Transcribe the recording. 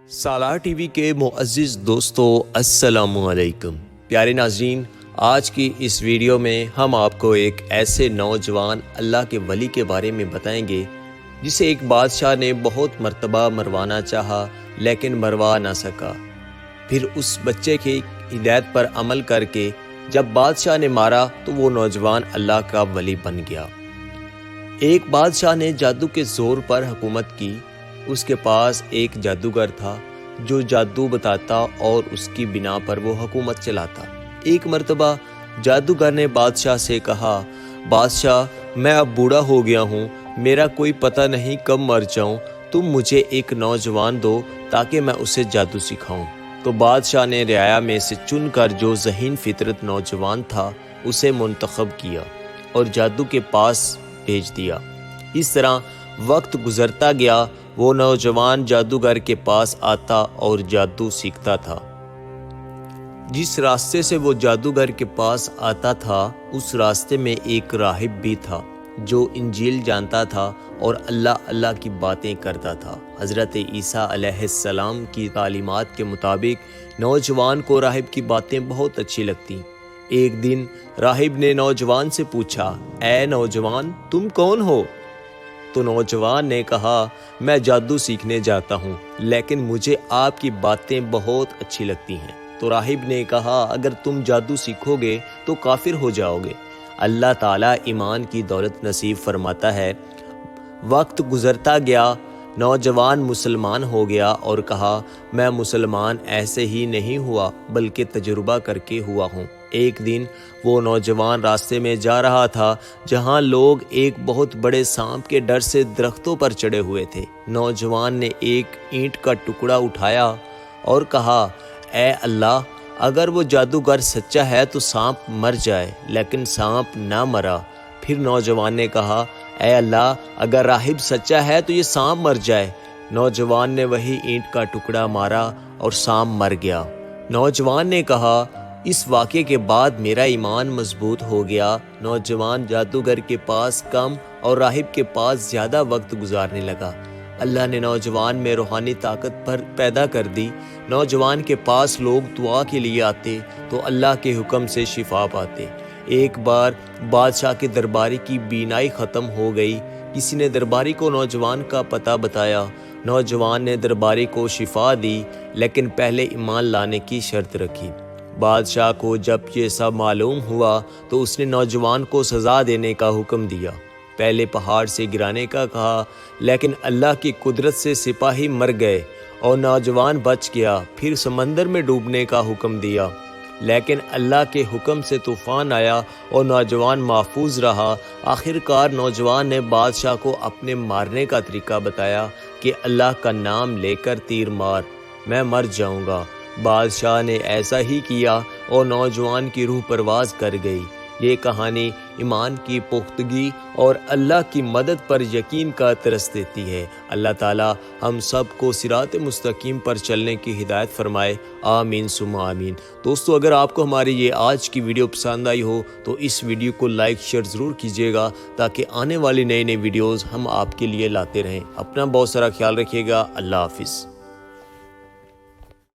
سالار T V کے معزز دوستو السلام علیکم۔ پیارے ناظرین، آج کی اس ویڈیو میں ہم آپ کو ایک ایسے نوجوان اللہ کے ولی کے بارے میں بتائیں گے جسے ایک بادشاہ نے بہت مرتبہ مروانا چاہا لیکن مروا نہ سکا۔ پھر اس بچے کی ہدایت پر عمل کر کے جب بادشاہ نے مارا تو وہ نوجوان اللہ کا ولی بن گیا۔ ایک بادشاہ نے جادو کے زور پر حکومت کی۔ اس کے پاس ایک جادوگر تھا جو جادو بتاتا اور اس کی بنا پر وہ حکومت چلاتا۔ ایک مرتبہ جادوگر نے بادشاہ سے کہا، بادشاہ میں اب بوڑھا ہو گیا ہوں، میرا کوئی پتہ نہیں کب مر جاؤں، تم مجھے ایک نوجوان دو تاکہ میں اسے جادو سکھاؤں۔ تو بادشاہ نے رعایا میں سے چن کر جو ذہین فطرت نوجوان تھا اسے منتخب کیا اور جادو کے پاس بھیج دیا۔ اس طرح وقت گزرتا گیا، وہ نوجوان جادوگر کے پاس آتا اور جادو سیکھتا تھا۔ جس راستے سے وہ جادوگر کے پاس آتا تھا اس راستے میں ایک راہب بھی تھا جو انجیل جانتا تھا اور اللہ کی باتیں کرتا تھا۔ حضرت عیسیٰ علیہ السلام کی تعلیمات کے مطابق نوجوان کو راہب کی باتیں بہت اچھی لگتیں۔ ایک دن راہب نے نوجوان سے پوچھا، اے نوجوان تم کون ہو؟ تو نوجوان نے کہا، میں جادو سیکھنے جاتا ہوں لیکن مجھے آپ کی باتیں بہت اچھی لگتی ہیں۔ تو راہب نے کہا، اگر تم جادو سیکھو گے تو کافر ہو جاؤ گے۔ اللہ تعالیٰ ایمان کی دولت نصیب فرماتا ہے۔ وقت گزرتا گیا، نوجوان مسلمان ہو گیا اور کہا، میں مسلمان ایسے ہی نہیں ہوا بلکہ تجربہ کر کے ہوا ہوں۔ ایک دن وہ نوجوان راستے میں جا رہا تھا جہاں لوگ ایک بہت بڑے سانپ کے ڈر سے درختوں پر چڑھے ہوئے تھے۔ نوجوان نے ایک اینٹ کا ٹکڑا اٹھایا اور کہا، اے اللہ، اگر وہ جادوگر سچا ہے تو سانپ مر جائے، لیکن سانپ نہ مرا۔ پھر نوجوان نے کہا، اے اللہ، اگر راہب سچا ہے تو یہ سانپ مر جائے۔ نوجوان نے وہی اینٹ کا ٹکڑا مارا اور سانپ مر گیا۔ نوجوان نے کہا، اس واقعے کے بعد میرا ایمان مضبوط ہو گیا۔ نوجوان جادوگر کے پاس کم اور راہب کے پاس زیادہ وقت گزارنے لگا۔ اللہ نے نوجوان میں روحانی طاقت پیدا کر دی۔ نوجوان کے پاس لوگ دعا کے لیے آتے تو اللہ کے حکم سے شفا پاتے۔ ایک بار بادشاہ کے درباری کی بینائی ختم ہو گئی۔ کسی نے درباری کو نوجوان کا پتہ بتایا۔ نوجوان نے درباری کو شفا دی لیکن پہلے ایمان لانے کی شرط رکھی۔ بادشاہ کو جب یہ سب معلوم ہوا تو اس نے نوجوان کو سزا دینے کا حکم دیا۔ پہلے پہاڑ سے گرانے کا کہا لیکن اللہ کی قدرت سے سپاہی مر گئے اور نوجوان بچ گیا۔ پھر سمندر میں ڈوبنے کا حکم دیا لیکن اللہ کے حکم سے طوفان آیا اور نوجوان محفوظ رہا۔ آخر کار نوجوان نے بادشاہ کو اپنے مارنے کا طریقہ بتایا کہ اللہ کا نام لے کر تیر مار، میں مر جاؤں گا۔ بادشاہ نے ایسا ہی کیا اور نوجوان کی روح پرواز کر گئی۔ یہ کہانی ایمان کی پختگی اور اللہ کی مدد پر یقین کا درس دیتی ہے۔ اللہ تعالی ہم سب کو صراط مستقیم پر چلنے کی ہدایت فرمائے، آمین ثم آمین۔ دوستو، اگر آپ کو ہماری یہ آج کی ویڈیو پسند آئی ہو تو اس ویڈیو کو لائک شیئر ضرور کیجیے گا تاکہ آنے والی نئی ویڈیوز ہم آپ کے لیے لاتے رہیں۔ اپنا بہت سارا خیال رکھیے گا۔ اللہ حافظ۔